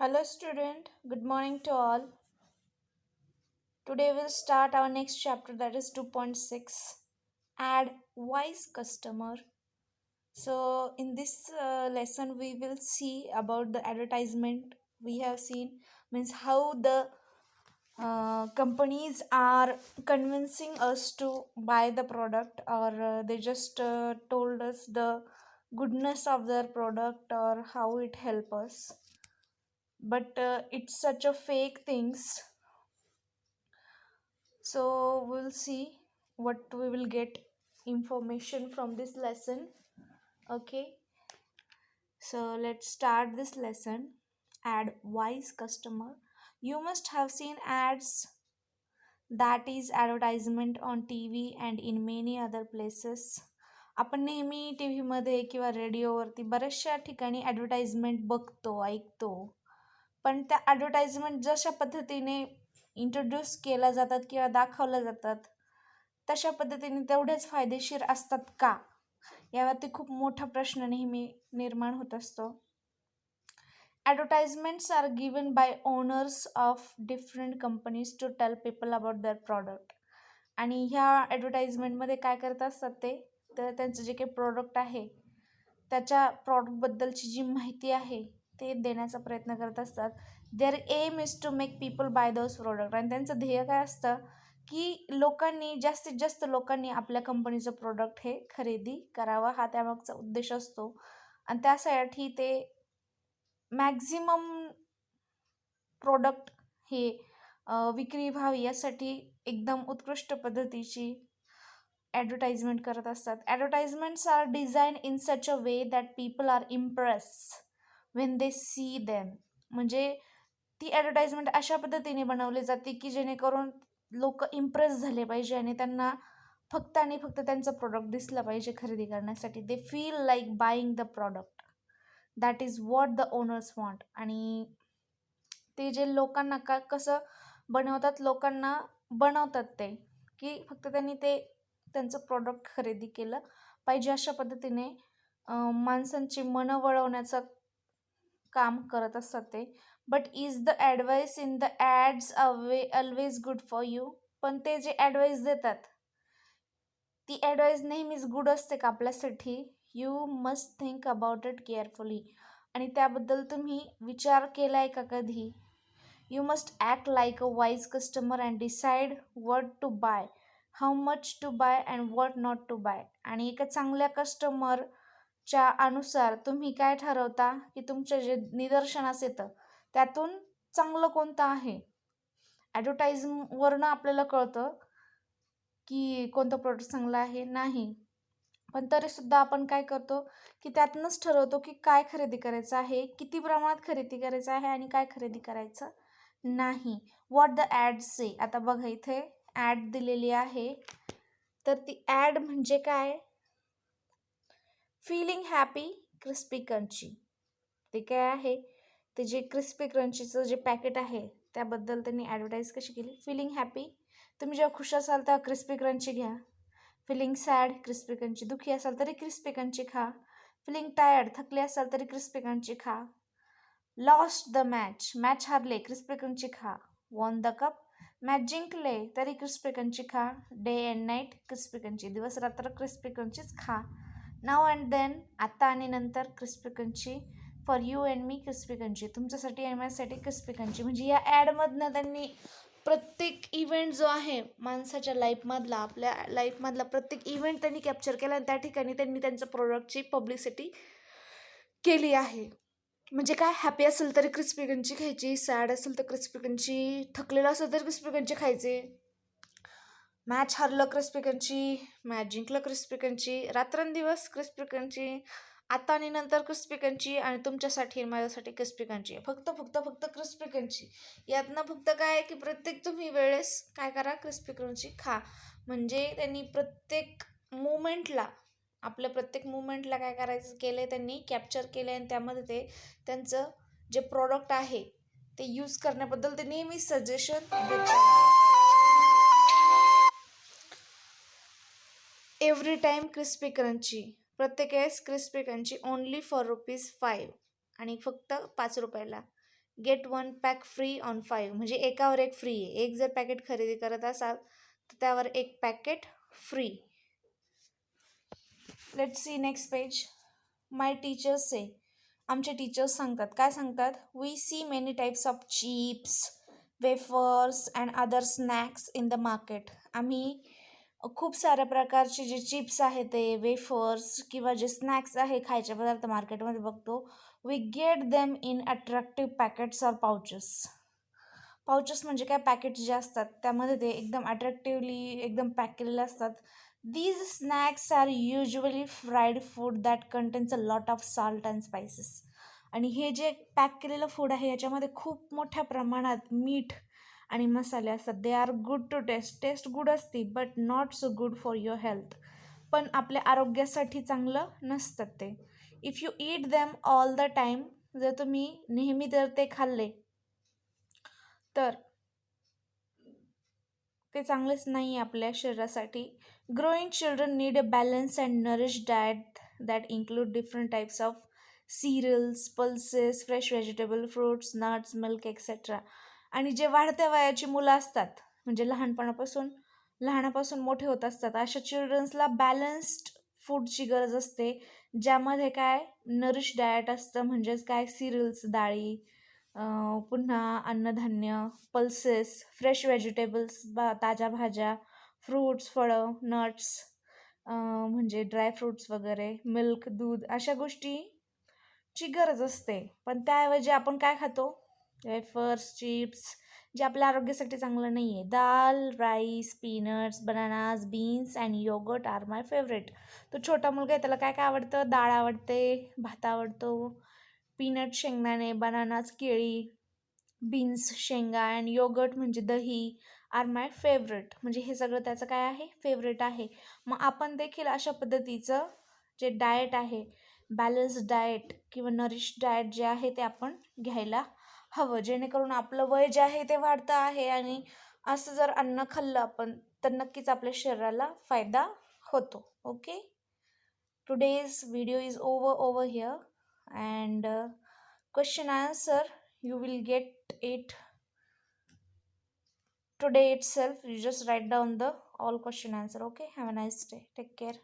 Hello student, good morning to all. Today we'll start our next chapter that is 2.6 Add Wise Customer. So in this lesson we will see about the advertisement we have seen means how the companies are convincing us to buy the product or they just told us the goodness of their product or how it help us, but it's such a fake things. So we'll see what we will get information from this lesson. Okay, so let's start this lesson. Add wise customer. You must have seen ads, that is advertisement on TV and in many other places. आपण नेहमी T व्हीमध्ये किंवा रेडिओवरती बऱ्याचशा ठिकाणी advertisement बघतो ऐकतो. पण त्या ॲडव्हर्टाइजमेंट जशा पद्धतीने इंट्रोड्यूस केल्या जातात किंवा दाखवल्या जातात तशा पद्धतीने तेवढेच फायदेशीर असतात का, यावरती खूप मोठा प्रश्न नेहमी निर्माण होत असतो. Advertisements are given by owners of different companies to tell people about their product. आणि ह्या ॲडव्हर्टाइजमेंटमध्ये काय करत असतात ते, तर त्यांचं जे काही प्रोडक्ट आहे त्याच्या प्रॉडक्टबद्दलची जी माहिती आहे ते देण्याचा प्रयत्न करत असतात. Their aim is to make people buy those product. आणि त्यांचं ध्येय काय असतं की लोकांनी, जास्तीत जास्त लोकांनी आपल्या कंपनीचं प्रोडक्ट हे खरेदी करावं, हा त्यामागचा उद्देश असतो. आणि त्यासाठी ते मॅक्झिमम प्रोडक्ट हे विक्री व्हावी यासाठी एकदम उत्कृष्ट पद्धतीची ॲडव्हर्टाइजमेंट करत असतात. Advertisements are design in such a way that people are impress when they see them. म्हणजे ती ॲडव्हर्टाइजमेंट अशा पद्धतीने बनवली जाते की जेणेकरून लोक इम्प्रेस झाले पाहिजे आणि त्यांना फक्त आणि फक्त त्यांचं प्रोडक्ट दिसलं पाहिजे खरेदी करण्यासाठी. They feel like buying the product. That is what the owners want. आणि ते जे लोकांना कसं बनवतात, लोकांना बनवतात ते की फक्त त्यांनी ते त्यांचं प्रोडक्ट खरेदी केलं पाहिजे अशा पद्धतीने माणसांची मनं वळवण्याचं काम करत असतात ते. But is the advice in the ads always good for you. पण ते जे ॲडवाईस देतात ती ॲडवाईस नेहमीच गुड असते का आपल्यासाठी? You must think about it carefully. आणि त्याबद्दल तुम्ही विचार केला आहे का कधी? You must act like a wise customer and decide what to buy, how much to buy and what not to buy. आणि एका चांगल्या कस्टमरच्या अनुसार तुम्ही काय ठरवता की तुमचं जे निदर्शनास येतं त्यातून चांगलं कोणतं आहे. ॲडव्हर्टाईजवरनं आपल्याला कळतं की कोणतं प्रोडक्ट चांगलं आहे नाही, पण तरीसुद्धा आपण काय करतो की त्यातूनच ठरवतो की काय खरेदी करायचं आहे, किती प्रमाणात खरेदी करायचं आहे आणि काय खरेदी करायचं नाही. व्हॉट द ॲड से. आता बघा इथे ॲड दिलेली आहे, तर ती ॲड म्हणजे काय? Feeling happy crispy crunchy. ते काय आहे, ते जे क्रिस्पी क्रंचीचं जे पॅकेट आहे त्याबद्दल त्यांनी ॲडव्हर्टाईज कशी केली. फीलिंग हॅपी, तुम्ही जेव्हा खुश असाल तेव्हा क्रिस्पी क्रंची घ्या. Feeling sad, crispy crunchy. दुखी असाल तरी क्रिस्पी क्रंची खा. फिलिंग टायर्ड, थकले असाल तरी क्रिस्पी क्रंची खा. लॉस्ट द मॅच, मॅच हारले, क्रिस्पी क्रंची खा. वॉन द कप, मॅच जिंकले तरी क्रिस्पी क्रंची खा. Day and night crispy crunchy, दिवस रात्र क्रिस्पी क्रंचीच खा. नाव अँड देन, आता आणि नंतर crispy crunchy. For you and me crispy crunchy, तुमच्यासाठी आणि माझ्यासाठी क्रिस्पी क्रंची. म्हणजे या ॲडमधनं त्यांनी प्रत्येक इव्हेंट जो आहे माणसाच्या लाईफमधला, आपल्या लाईफमधला प्रत्येक इव्हेंट त्यांनी कॅप्चर केला आणि त्या ठिकाणी त्यांनी त्यांच्या प्रोडक्टची पब्लिसिटी केली आहे. म्हणजे काय, हॅपी असेल तरी क्रिस्पी क्रंची खायची, सॅड असेल तर क्रिस्पी क्रंची, थकलेलं असेल तर क्रिस्पी क्रंची खायचे, मॅच हरलं क्रिस्पी क्रंची, मॅच जिंकलं क्रिस्पी क्रंची, रात्रंदिवस क्रिस्पी क्रंची, आता आणि नंतर क्रिस्पी क्रंची, आणि तुमच्यासाठी आणि माझ्यासाठी क्रिस्पी क्रंची. फक्त फक्त फक्त क्रिस्पी क्रंची. यातनं फक्त काय आहे की प्रत्येक तुम्ही वेळेस काय करा, क्रिस्पी क्रंची खा. म्हणजे त्यांनी प्रत्येक मुवमेंटला, आपल्या प्रत्येक मुवमेंटला काय करायचं केलं त्यांनी कॅप्चर केलं आणि त्यामध्ये ते त्यांचं जे प्रॉडक्ट आहे ते यूज करण्याबद्दल ते नेहमी सजेशन देतात. एव्हरी टाईम क्रिस्पी क्रंची, प्रत्येक वेळेस क्रिस्पी क्रंची, ओनली फॉर ₹5, आणि फक्त ₹5. गेट 1 पॅक फ्री ऑन 5, म्हणजे एकावर एक फ्री आहे. एक जर पॅकेट खरेदी करत असाल तर त्यावर एक packet free. Let's see next page. My teachers say, आमचे टीचर्स सांगतात. काय सांगतात? We see many types of chips, wafers and other snacks in the market. आम्ही खूप साऱ्या प्रकारचे जे चिप्स आहेत ते वेफर्स किंवा जे स्नॅक्स आहे खायचे पदार्थ मार्केटमध्ये बघतो. We get them in attractive packets or pouches. Pouches म्हणजे काय, पॅकेट्स जे असतात त्यामध्ये ते एकदम अट्रॅक्टिव्हली एकदम पॅक केलेले असतात. These snacks are usually fried food that contains a lot of salt and spices. आणि हे जे पॅक केलेलं फूड आहे याच्यामध्ये खूप मोठ्या प्रमाणात मीठ आणि मसाले असतात. They are good to taste good असते but not so good for your health. पण आपल्या आरोग्यासाठी चांगलं नसतात ते. If you eat them all the time, जर तुम्ही नेहमी जर ते खाल्ले तर ते चांगलेच नाही आहे आपल्या शरीरासाठी. Growing children need a balance and nourish diet that include different types of serials, pulses, fresh vegetable, fruits, nuts, milk etcetera. आणि जे वाढत्या वयाची मुलं असतात, म्हणजे लहानापासून मोठे होत असतात, अशा चिल्ड्रन्सला बॅलन्स्ड फूडची गरज असते. ज्यामध्ये काय, नरिश डाएट असतं, म्हणजेच काय, सिरियल्स, डाळी, पुन्हा अन्नधान्य, पल्सेस, फ्रेश व्हेजिटेबल्स, ताज्या भाज्या, फ्रूट्स, फळं, नट्स, म्हणजे ड्राय फ्रूट्स वगैरे, मिल्क, दूध, अशा गोष्टीची गरज असते. पण त्याऐवजी आपण काय खातो? वेफर्स, चिप्स, जे आपल्या आरोग्यासाठी चांगलं नाही आहे. Dal, rice, peanuts, bananas, beans and yoghurt are my favourite. तो छोटा मुलगा आहे, त्याला काय काय आवडतं? डाळ आवडते, भात आवडतो, पीनट शेंगदाणे, बनानाज केळी, बीन्स शेंगा अँड योगर्ट म्हणजे दही आर माय फेवरेट. म्हणजे हे सगळं त्याचं काय आहे? फेवरेट आहे. मग आपण देखील अशा पद्धतीचं जे डाएट आहे, बॅलन्स डाएट किंवा नरिश डाएट जे आहे ते आपण घ्यायला हवं, जेणेकरून आपलं वय जे आहे ते वाढतं आहे. आणि असं जर अन्न खाल्लं आपण तर नक्कीच आपल्या शरीराला फायदा होतो. Okay, today's video is over here, and question answer you will get it today itself. You just write down the all question answer. Okay, have a nice day, take care.